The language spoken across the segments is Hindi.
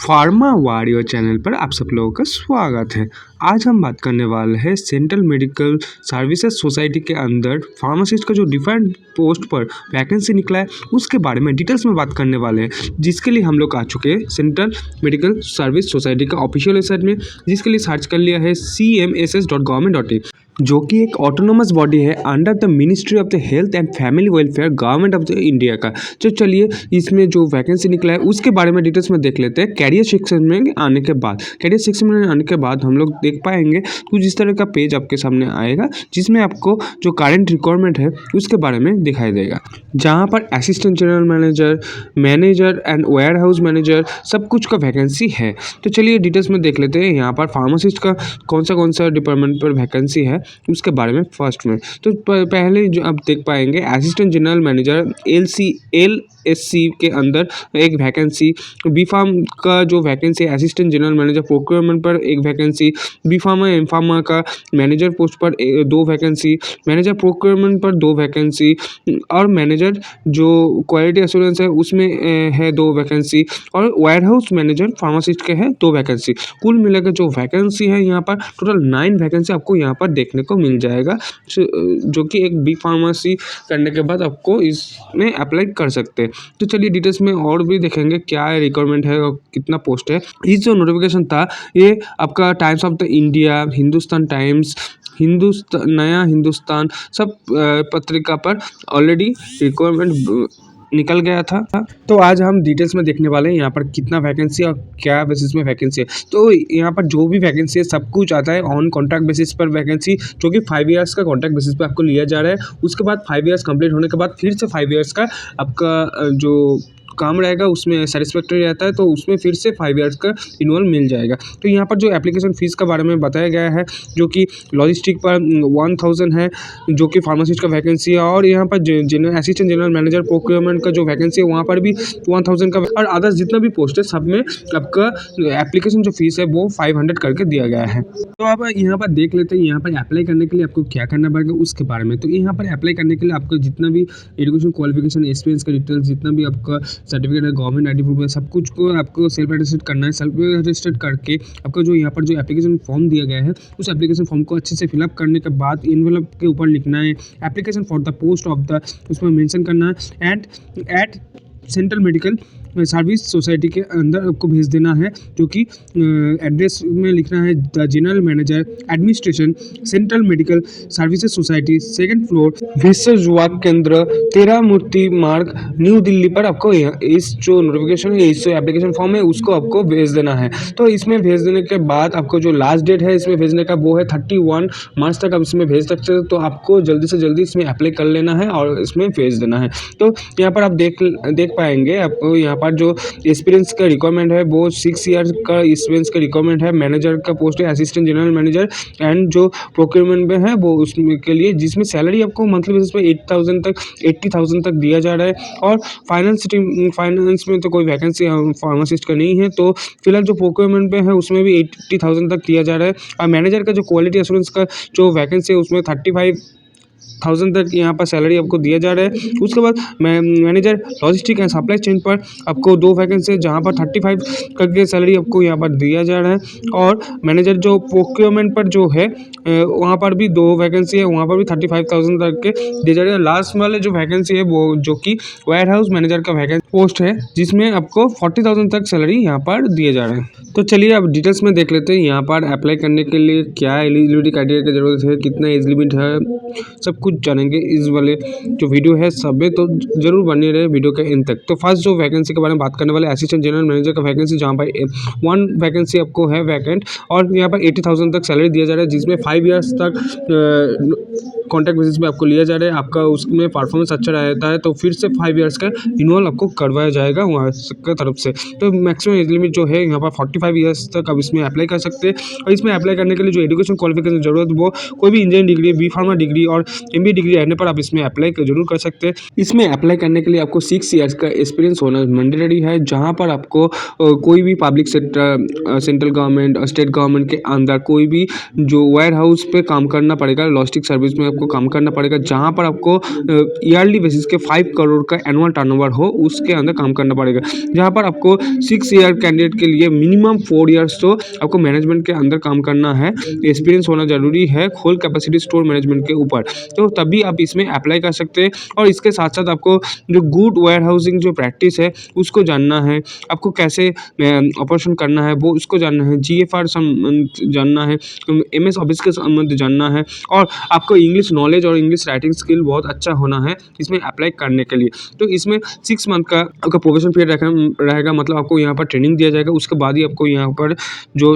फार्मा वॉरियर चैनल पर आप सब लोगों का स्वागत है। आज हम बात करने वाले हैं सेंट्रल मेडिकल सर्विसेज सोसाइटी के अंदर फार्मासिस्ट का जो डिफरेंट पोस्ट पर वैकेंसी निकला है उसके बारे में डिटेल्स में बात करने वाले हैं, जिसके लिए हम लोग आ चुके हैं सेंट्रल मेडिकल सर्विस सोसाइटी का ऑफिशियल वेबसाइट में, जिसके लिए सर्च कर लिया है cmss.government.in, जो कि एक ऑटोनोमस बॉडी है under the ministry of the health and family welfare government of the India का। तो चलिए इसमें जो वैकेंसी निकला है उसके बारे में डिटेल्स में देख लेते हैं। कैरियर सेक्शन में आने के बाद हम लोग देख पाएंगे कुछ इस तरह का पेज आपके सामने आएगा, जिसमें आपको जो करंट रिक्वायरमेंट है उसके बारे में दिखाई देगा, जहाँ पर assistant general manager and warehouse manager सब कुछ का वैकेंसी है। तो चलिए डिटेल्स में देख लेते हैं यहाँ पर फार्मासिस्ट का कौन सा डिपार्टमेंट पर वैकेंसी है उसके बारे में। फर्स्ट में तो पहले जो आप देख पाएंगे असिस्टेंट जनरल मैनेजर LSC के अंदर एक वैकेंसी, बी फार्म का जो वैकेंसी है असिस्टेंट जनरल मैनेजर प्रोक्योरमेंट पर एक vacancy, B pharma M pharma का मैनेजर पोस्ट पर 2 वैकेंसी, मैनेजर प्रोक्योरमेंट पर 2 वैकेंसी और मैनेजर जो क्वालिटी एश्योरेंस है उसमें है 2 वैकेंसी और वेयर हाउस मैनेजर फार्मासिस्ट के हैं 2 वैकेंसी। कुल मिलाकर जो वैकेंसी है यहाँ पर टोटल 9 वैकेंसी आपको यहाँ पर देखने को मिल जाएगा, जो कि एक बी फार्मेसी करने के बाद आपको इसमें अप्लाई कर सकते हैं। तो चलिए डिटेल्स में और भी देखेंगे क्या रिक्वायरमेंट है और कितना पोस्ट है। इस जो नोटिफिकेशन था ये आपका times of the India, Hindustan times, नया हिंदुस्तान सब पत्रिका पर ऑलरेडी रिक्वायरमेंट निकल गया था। तो आज हम डिटेल्स में देखने वाले हैं यहाँ पर कितना वैकेंसी और क्या बेसिस में वैकेंसी है। तो यहाँ पर जो भी वैकेंसी है सब कुछ आता है ऑन कॉन्ट्रैक्ट बेसिस पर वैकेंसी, जो कि 5 इयर्स का कॉन्ट्रैक्ट बेसिस पर आपको लिया जा रहा है। उसके बाद 5 इयर्स कंप्लीट होने के बाद फिर से 5 इयर्स का आपका जो काम रहेगा उसमें सेटिस्फैक्ट्री रहता है, तो उसमें फिर से 5 इयर्स का इन्वॉल्व मिल जाएगा। तो यहाँ पर जो एप्लीकेशन फ़ीस के बारे में बताया गया है, जो कि लॉजिस्टिक पर 1000 है, जो कि फार्मासिस्ट का वैकेंसी है, और यहाँ पर असिस्टेंट जनरल मैनेजर प्रोक्योरमेंट का जो वैकेंसी है वहाँ पर भी 1000 का, और अदर्स जितना भी पोस्ट है सब में आपका एप्लीकेशन जो फीस है वो 500 करके दिया गया है। तो आप यहाँ पर देख लेते हैं यहाँ पर अप्लाई करने के लिए आपको क्या करना पड़ेगा उसके बारे में। तो यहाँ पर अप्लाई करने के लिए आपको जितना भी एजुकेशन क्वालिफिकेशन एक्सपीरियंस का डिटेल्स, जितना भी आपका सर्टिफिकेट है, गवर्नमेंट ID प्रूफ है, सब कुछ को आपको सेल्फ अटेस्टेड करना है। सेल्फ अटेस्टेड करके आपको जो यहाँ पर जो एप्लीकेशन फॉर्म दिया गया है उस एप्लीकेशन फॉर्म को अच्छे से फिलअप करने के बाद एनवेलप के ऊपर लिखना है application for the post of the, उसमें मेंशन करना है and at central medical service society के अंदर आपको भेज देना है, जो कि एड्रेस में लिखना है the general manager administration central medical services society, 2nd floor, विश्व युवा केंद्र, 13 मूर्ति मार्ग, न्यू दिल्ली पर आपको इस जो नोटिफिकेशन है, इस जो एप्लीकेशन फॉर्म है उसको आपको भेज देना है। तो इसमें भेज देने के बाद आपको जो लास्ट डेट है इसमें भेजने का वो है 31 मार्च तक आप इसमें भेज सकते हो। तो आपको जल्दी से जल्दी इसमें अप्लाई कर लेना है और इसमें भेज देना है। तो यहाँ पर आप देख पाएंगे आपको यहाँ पर जो एक्सपीरियंस का रिक्वायरमेंट है वो 6 ईयर का एक्सपीरियंस का रिक्वायरमेंट है। मैनेजर का पोस्ट है असिस्टेंट जनरल मैनेजर, एंड जो प्रोक्योरमेंट में है वो उसमें के लिए, जिसमें सैलरी आपको मंथली बेसिस पे 80,000 तक दिया जा रहा है। और फाइनेंस में तो कोई वैकेंसी फार्मासिस्ट का नहीं है, तो फिलहाल जो प्रोक्योरमेंट में है उसमें भी 80,000 तक दिया जा रहा है। और मैनेजर का जो क्वालिटी एश्योरेंस का जो वैकेंसी है उसमें 35,000 तक यहाँ पर सैलरी आपको दिया जा रहा है। उसके बाद manager logistic and supply chain पर आपको 2 वैकेंसी है, जहाँ पर 35 करके सैलरी आपको यहाँ पर दिया जा रहा है। और मैनेजर जो प्रोक्योरमेंट पर जो है वहाँ पर भी 2 वैकेंसी है, वहाँ पर भी 35,000 तक के दिए जा रहे हैं। लास्ट वाले जो वैकेंसी है वो जो कि वेयर हाउस मैनेजर का वैकेंसी पोस्ट है, जिसमें आपको 40,000 तक सैलरी यहाँ पर दिए जा रहे हैं। तो चलिए अब डिटेल्स में देख लेते हैं यहाँ पर अप्लाई करने के लिए क्या एलिजिबिलिटी क्राइटेरिया की जरूरत है, कितना एज लिमिट है, सब कुछ जानेंगे इस वाले जो वीडियो है सब में। तो जरूर बने रहे वीडियो के एंड तक। तो फर्स्ट जो वैकेंसी के बारे में बात करने वाले असिस्टेंट जनरल मैनेजर का वैकेंसी, जहाँ पर 1 वैकेंसी आपको है वैकेंट, और यहाँ पर 80,000 तक सैलरी दिया जा रहा है, जिसमें 5 इयर्स तक कॉन्ट्रैक्ट बेसिस पे आपको लिया जा रहा है। आपका उसमें परफॉर्मेंस अच्छा रहता है तो फिर से 5 इयर्स का इन्वॉल्व आपको करवाया जाएगा वहाँ की तरफ से। तो मैक्सिमम एज लिमिट जो है यहाँ पर 45 ईयर्स तक आप इसमें अप्लाई कर सकते हैं। और इसमें अप्लाई करने के लिए जो एजुकेशन क्वालिफिकेशन ज़रूरत वो कोई भी engineering degree, B pharma degree और एमबीए डिग्री रहने पर आप इसमें अप्लाई जरूर कर सकते हैं। इसमें अप्लाई करने के लिए आपको 6 ईयर्स का एक्सपीरियंस होना मैंडेटरी है, जहाँ पर आपको कोई भी पब्लिक सेक्टर, सेंट्रल गवर्नमेंट और स्टेट गवर्नमेंट के अंदर कोई भी जो वेयर हाउस पे काम करना पड़ेगा, लॉजिस्टिक सर्विस में आपको काम करना पड़ेगा, जहाँ पर आपको ईयरली बेसिस के 5 करोड़ का एनुअल टर्नओवर हो, उसके अंदर काम करना पड़ेगा। जहाँ पर आपको 6 ईयर कैंडिडेट के लिए मिनिमम 4 ईयर्स तो आपको मैनेजमेंट के अंदर काम करना है, एक्सपीरियंस होना जरूरी है होल कैपेसिटी स्टोर मैनेजमेंट के ऊपर, तो तभी आप इसमें अप्लाई कर सकते हैं। और इसके साथ साथ आपको जो गुड वेयर हाउसिंग जो प्रैक्टिस है उसको जानना है, आपको कैसे ऑपरेशन करना है वो उसको जानना है, जीएफआर जानना है, एमएस ऑफिस के संबंध जानना है, और आपको इंग्लिश नॉलेज और इंग्लिश राइटिंग स्किल बहुत अच्छा होना है इसमें अप्लाई करने के लिए। तो इसमें 6 मंथ का आपका प्रोबेशन पीरियड रहेगा, मतलब आपको यहाँ पर ट्रेनिंग दिया जाएगा, उसके बाद ही आपको यहाँ पर जो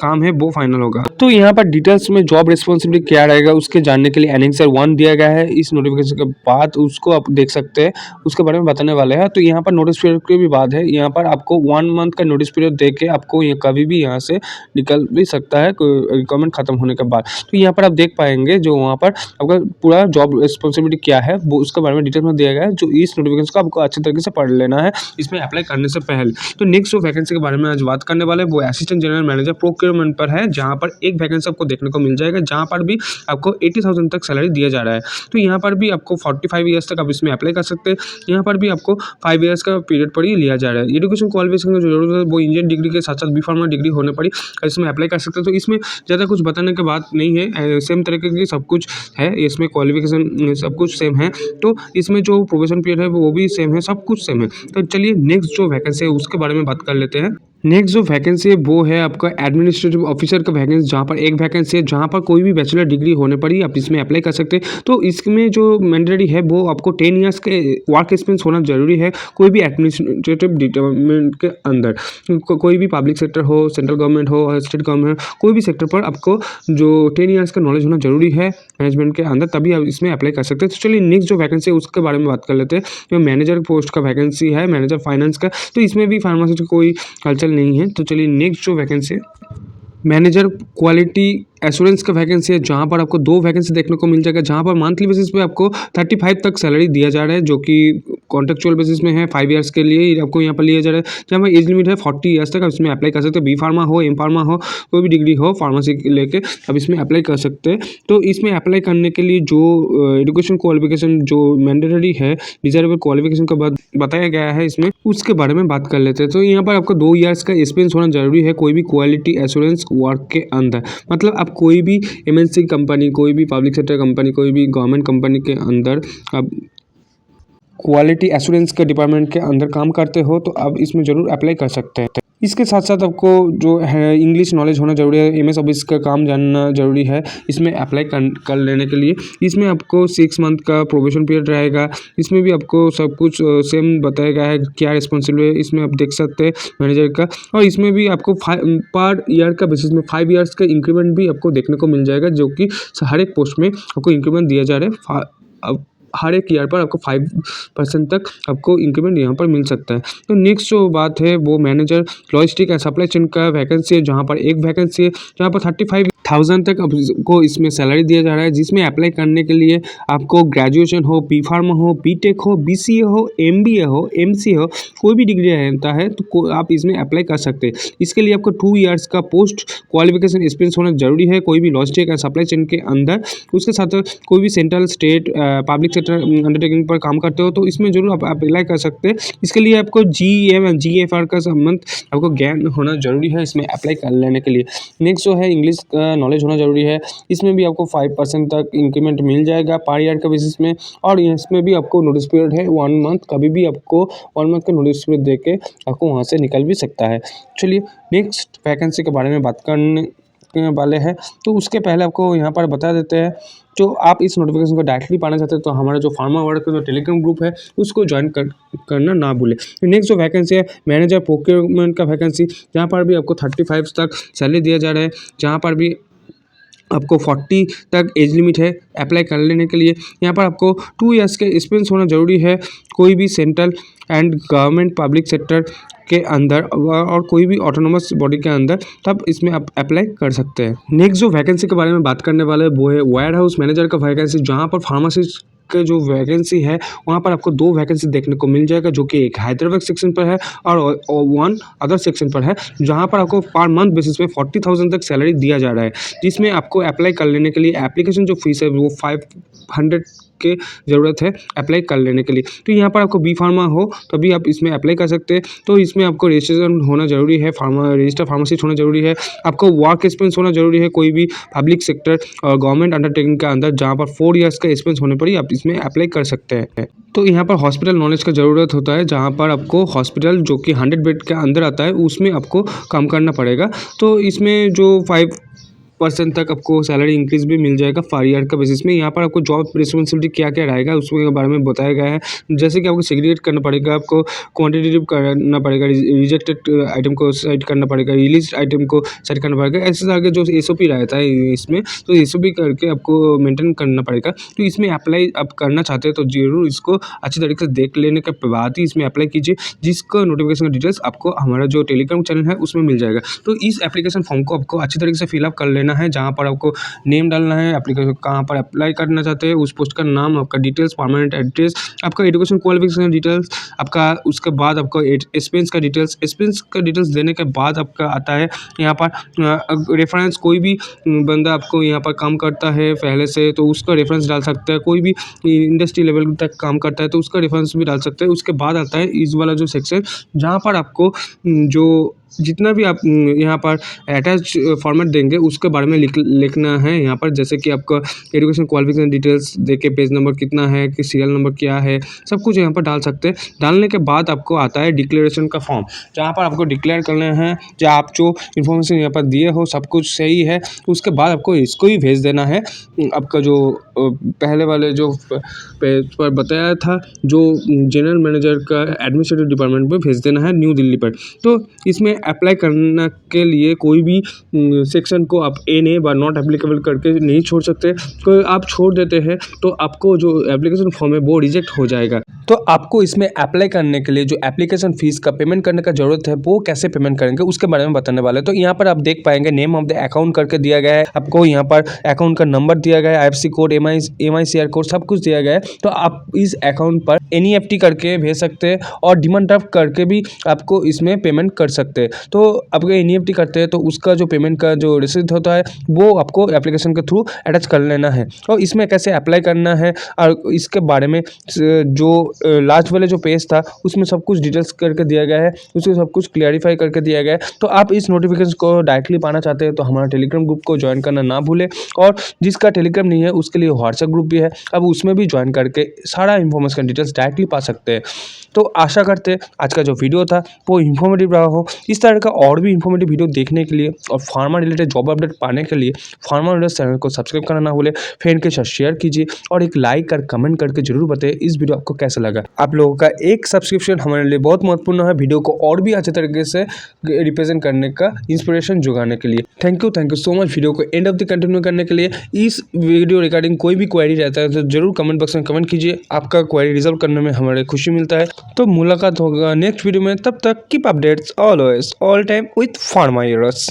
काम है वो फाइनल होगा। तो यहाँ पर डिटेल्स में जॉब रिस्पॉन्सिबिलिटी क्या रहेगा उसके जानने के लिए एनेक्सर 1 दिया गया है। इस नोटिफिकेशन के बाद उसको आप देख सकते हैं, उसके बारे में बताने वाले हैं। तो यहाँ पर नोटिस पीरियड की भी बात है, यहाँ पर आपको 1 मंथ का नोटिस पीरियड दे के आपको ये कभी भी यहाँ से निकल भी सकता है रिक्वायरमेंट खत्म होने के बाद। तो यहाँ पर आप देख पाएंगे जो वहाँ पर आपका पूरा जॉब रिस्पॉन्सिबिलिटी क्या है वो उसके बारे में डिटेल में दिया गया है, जो इस नोटिफिकेशन को आपको अच्छे तरीके से पढ़ लेना है इसमें अप्लाई करने से पहले। तो नेक्स्ट जो वैकेंसी के बारे में आज बात करने वाले वो असिस्टेंट जनरल मैनेजर प्रोक्योरमेंट पर है, जहाँ पर एक वैकेंसी आपको देखने को मिल जाएगा, जहाँ पर भी आपको 80,000 तक सैलरी दिया जा रहा है। तो यहाँ पर भी आपको 45 ईयर्स तक आप इसमें अप्लाई कर सकते हैं। यहाँ पर भी आपको 5 ईयर्स का पीरियड पर ही लिया जा रहा है। एजुकेशन क्वालिफिकेशन की जो जरूरत है वो इंजीनियरिंग डिग्री के साथ साथ बी फार्मा डिग्री होने पर ही इसमें अप्लाई कर सकते हैं। तो इसमें ज़्यादा कुछ बताने की बात नहीं है, सेम तरीके की सब कुछ है, इसमें क्वालिफिकेशन सब कुछ सेम है। तो इसमें जो प्रोबेशन पीरियड है वो भी सेम है, सब कुछ सेम है। तो चलिए नेक्स्ट जो वैकेंसी है उसके बारे में बात कर लेते हैं। नेक्स्ट जो वैकेंसी है वो है आपका एडमिनिस्ट्रेटिव ऑफिसर का वैकेंसी, जहाँ पर एक वैकेंसी है, जहाँ पर कोई भी बैचलर डिग्री होने पर ही आप इसमें अप्लाई कर सकते हैं। तो इसमें जो मैंडेटरी है वो आपको 10 ईयर्स के वर्क एक्सपीरियंस होना जरूरी है, कोई भी एडमिनिस्ट्रेटिव डिपार्टमेंट के अंदर, कोई भी पब्लिक सेक्टर हो, सेंट्रल गवर्नमेंट हो, स्टेट गवर्नमेंट हो, कोई भी सेक्टर पर आपको जो 10 ईयर्स का नॉलेज होना जरूरी है मैनेजमेंट के अंदर, तभी आप इसमें अप्लाई कर सकते हैं। तो चलिए नेक्स्ट जो वैकेंसी है उसके बारे में बात कर लेते हैं। जो मैनेजर पोस्ट का वैकेंसी है, मैनेजर फाइनेंस का, तो इसमें भी फार्मेसी का कोई कल्चर नहीं है। तो चलिए नेक्स्ट जो वैकेंसी है मैनेजर क्वालिटी एश्योरेंस का वैकेंसी है, जहाँ पर आपको 2 वैकेंसी देखने को मिल जाएगा, जहाँ पर मंथली बेसिस पे आपको 35 तक सैलरी दिया जा रहा है, जो कि कॉन्ट्रेक्चुअल बेसिस में है। 5 ईयर्स के लिए आपको यहाँ पर लिया जा रहा है, जहाँ पर एज लिमिट है 40 ईयर्स तक आप इसमें अप्लाई कर सकते हैं। बी फार्मा हो, एम फार्मा हो, कोई भी डिग्री हो फार्मेसी लेके आप इसमें अप्लाई कर सकते हैं। तो इसमें अप्लाई करने के लिए जो एजुकेशन क्वालिफिकेशन जो मैंडेटरी है, डिजायरेबल क्वालिफिकेशन का बात बताया गया है इसमें, उसके बारे में बात कर लेते हैं। तो यहाँ पर आपको 2 ईयर्स का एक्सपीरियंस होना जरूरी है कोई भी क्वालिटी एश्योरेंस वर्क के अंदर, मतलब आप कोई भी एमएनसी कंपनी, कोई भी पब्लिक सेक्टर कंपनी, कोई भी गवर्नमेंट कंपनी के अंदर आप क्वालिटी एश्योरेंस के डिपार्टमेंट के अंदर काम करते हो तो आप इसमें ज़रूर अप्लाई कर सकते हैं। इसके साथ साथ आपको जो है इंग्लिश नॉलेज होना जरूरी है, एमएस ऑफिस का काम जानना जरूरी है इसमें अप्लाई कर लेने के लिए। इसमें आपको 6 मंथ का प्रोबेशन पीरियड रहेगा। इसमें भी आपको सब कुछ सेम बताया गया है, क्या रिस्पॉन्सिबल है इसमें आप देख सकते हैं मैनेजर का। और इसमें भी आपको पर ईयर का बेसिस में 5 ईयर्स का इंक्रीमेंट भी आपको देखने को मिल जाएगा, जो कि हर एक पोस्ट में आपको इंक्रीमेंट दिया जा रहा है। हर एक ईयर पर आपको 5% तक आपको इंक्रीमेंट यहाँ पर मिल सकता है। तो नेक्स्ट जो बात है वो manager logistic and supply chain का वैकेंसी है, जहाँ पर एक वैकेंसी है, जहाँ पर 35,000 तक आपको इसमें सैलरी दिया जा रहा है, जिसमें अप्लाई करने के लिए आपको ग्रेजुएशन हो, बी फार्मा हो, बीटेक हो, बीसीए हो, एमबीए हो, एमसी हो, कोई भी डिग्री रहता है तो आप इसमें अप्लाई कर सकते हैं। इसके लिए आपको 2 ईयर्स का पोस्ट क्वालिफिकेशन एक्सपीरियंस होना जरूरी है कोई भी लॉजिस्टिक एंड सप्लाई चेन के अंदर। उसके साथ कोई भी सेंट्रल स्टेट पब्लिक अंडरटेकिंग पर काम करते हो तो इसमें जरूर आप अप्लाई कर सकते हैं। इसके लिए आपको जीएम एंड जीएफआर का संबंध आपको ज्ञान होना जरूरी है इसमें अप्लाई कर लेने के लिए। नेक्स्ट जो है इंग्लिश का नॉलेज होना जरूरी है। इसमें भी आपको 5% तक इंक्रीमेंट मिल जाएगा पर ईयर का बेसिस में। और इसमें भी आपको नोटिस पीरियड है 1 मंथ, कभी भी आपको 1 मंथ का नोटिस पीरियड दे के आपको वहाँ से निकल भी सकता है। चलिए नेक्स्ट वैकेंसी के बारे में बात करने वाले हैं, तो उसके पहले आपको यहाँ पर बता देते हैं, जो आप इस नोटिफिकेशन को डायरेक्टली पाना चाहते हैं तो हमारा जो फार्मा वर्ड का जो टेलीग्राम ग्रुप है उसको ज्वाइन करना ना भूलें। नेक्स्ट जो वैकेंसी है मैनेजर प्रोक्योरमेंट का वैकेंसी, जहाँ पर भी आपको 35 तक सैलरी दिया जा रहा है, जहाँ पर भी आपको 40 तक एज लिमिट है अप्लाई कर लेने के लिए। यहाँ पर आपको 2 ईयर्स के एक्सपीरियंस होना जरूरी है कोई भी central and government public sector के अंदर और कोई भी ऑटोनोमस बॉडी के अंदर तब इसमें आप अप्लाई कर सकते हैं। नेक्स्ट जो वैकेंसी के बारे में बात करने वाले हैं वो है वेयर हाउस मैनेजर का वैकेंसी, जहाँ पर फार्मासिस्ट के जो वैकेंसी है वहाँ पर आपको 2 वैकेंसी देखने को मिल जाएगा, जो कि एक हैदराबाद सेक्शन पर है और वन अदर सेक्शन पर है, जहाँ पर आपको पर मंथ बेसिस पे 40,000 तक सैलरी दिया जा रहा है। जिसमें आपको अप्लाई कर लेने के लिए एप्लीकेशन जो फीस है वो 500 के ज़रूरत है अप्लाई कर लेने के लिए। तो यहाँ पर आपको बी फार्मा हो तभी आप इसमें अप्लाई कर सकते हैं। तो इसमें आपको रजिस्ट्रेशन होना ज़रूरी है, रजिस्टर फार्मासिस्ट होना ज़रूरी है, आपको वर्क एक्सपीरियंस होना ज़रूरी है कोई भी पब्लिक सेक्टर और गवर्नमेंट अंडरटेकिंग के अंदर, जहाँ पर 4 ईयर्स का एक्सपीरियंस होने पर ही आप इसमें अप्लाई कर सकते हैं। तो यहाँ पर हॉस्पिटल नॉलेज का ज़रूरत होता है, जहाँ पर आपको हॉस्पिटल जो कि 100 बेड के अंदर आता है उसमें आपको काम करना पड़ेगा। तो इसमें जो 5% तक आपको सैलरी इंक्रीज भी मिल जाएगा 4 ईयर का बेसिस में। यहाँ पर आपको जॉब रिस्पॉन्सिबिलिटी क्या क्या रहेगा उसके बारे में बताया गया है, जैसे कि आपको सेग्रीगेट करना पड़ेगा, आपको क्वांटिटेटिव करना पड़ेगा, रिजेक्टेड आइटम को साइड करना पड़ेगा, रिलीज आइटम को साइड करना पड़ेगा। ऐसे आगे जो SOP रहता है इसमें, तो SOP करके आपको मेंटेन करना पड़ेगा। तो इसमें अप्लाई आप करना चाहते हैं तो जरूर इसको अच्छी तरीके से देख लेने के बाद ही इसमें अप्लाई कीजिए, जिसका नोटिफिकेशन का डिटेल्स आपको हमारा जो टेलीग्राम चैनल है उसमें मिल जाएगा। तो इस एप्लीकेशन फॉर्म को आपको अच्छी तरीके से फिलअप कर लेना है, जहाँ पर आपको नेम डालना है, एप्लीकेशन कहाँ पर अप्लाई करना चाहते हैं, उस पोस्ट का नाम, आपका डिटेल्स, परमानेंट एड्रेस, आपका एजुकेशन क्वालिफिकेशन डिटेल्स, आपका उसके बाद आपका एक्सपीरियंस का डिटेल्स। एक्सपीरियंस का डिटेल्स देने के बाद आपका आता है यहाँ पर रेफरेंस। कोई भी बंदा आपको यहाँ पर काम करता है पहले से तो उसका रेफरेंस डाल सकता है, कोई भी इंडस्ट्री लेवल तक काम करता है तो उसका रेफरेंस भी डाल सकते हैं। उसके बाद आता है इस वाला जो सेक्शन, जहाँ पर आपको जो जितना भी आप यहाँ पर अटैच फॉर्मेट देंगे उसके बारे में लिखना है यहाँ पर, जैसे कि आपका एजुकेशन क्वालिफिकेशन डिटेल्स देके पेज नंबर कितना है, कि सीरियल नंबर क्या है, सब कुछ यहाँ पर डाल सकते हैं। डालने के बाद आपको आता है डिक्लेरेशन का फॉर्म, जहाँ पर आपको डिक्लेयर करना है कि आप जो इन्फॉर्मेशन यहाँ पर दिए हो सब कुछ सही है। उसके बाद आपको इसको ही भेज देना है, आपका जो पहले वाले जो पेज पर बताया था जो जनरल मैनेजर का एडमिनिस्ट्रेटिव डिपार्टमेंट में भेज देना है न्यू दिल्ली पर। तो इसमें अप्लाई करने के लिए कोई भी सेक्शन को आप NA बार नॉट एप्लीकेबल करके नहीं छोड़ सकते। तो आप छोड़ देते हैं तो आपको जो एप्लीकेशन फॉर्म है वो रिजेक्ट हो जाएगा। तो आपको इसमें अप्लाई करने के लिए जो एप्लीकेशन फीस का पेमेंट करने का जरूरत है वो कैसे पेमेंट करेंगे उसके बारे में बताने वाले। तो यहाँ पर आप देख पाएंगे नेम ऑफ द अकाउंट करके दिया गया है, आपको यहाँ पर अकाउंट का नंबर दिया गया है, IFSC कोड, MICR कोड सब कुछ दिया गया है। तो आप इस अकाउंट पर NEFT करके भेज सकते हैं और डिमांड ड्राफ्ट करके भी आपको इसमें पेमेंट कर सकते हैं। तो आपको NEFT करते हैं तो उसका जो पेमेंट का जो रिसीट होता है वो आपको एप्लीकेशन के थ्रू अटैच कर लेना है। और इसमें कैसे अप्लाई करना है और इसके बारे में जो लास्ट वाले जो पेज था उसमें सब कुछ डिटेल्स करके दिया गया है, उसमें सब कुछ क्लैरिफाई करके दिया गया है। तो आप इस नोटिफिकेशन को डायरेक्टली पाना चाहते हैं तो हमारा टेलीग्राम ग्रुप को ज्वाइन करना ना भूलें, और जिसका टेलीग्राम नहीं है उसके लिए व्हाट्सएप ग्रुप भी है, अब उसमें भी ज्वाइन करके सारा इन्फॉर्मेशन डिटेल्स डायरेक्टली पा सकते हैं। तो आशा करते हैं आज का जो वीडियो था वो इन्फॉर्मेटिव रहा हो। इस तरह का और भी इन्फॉर्मेटिव वीडियो देखने के लिए और फार्मा रिलेटेड जॉब अपडेट पाने के लिए फार्मा रिलेटेड चैनल को सब्सक्राइब करना ना भूले, फ्रेंड के साथ शेयर कीजिए और एक लाइक कर कमेंट करके जरूर बताइए इस वीडियो आपको कैसा लगा। आप लोगों का एक सब्सक्रिप्शन हमारे लिए बहुत महत्वपूर्ण है, वीडियो को और भी अच्छे तरीके से रिप्रेजेंट करने का इंस्पिरेशन जुगाने के लिए। Thank you so much video को एंड ऑफ द कंटिन्यू करने के लिए। इस वीडियो रिगार्डिंग कोई भी क्वेरी रहता है तो जरूर कमेंट बॉक्स में कमेंट कीजिए, आपका क्वेरी रिजॉल्व करने में हमारे खुशी मिलता है। तो मुलाकात होगा नेक्स्ट वीडियो में, तब तक keep updates always all time with pharma heroes.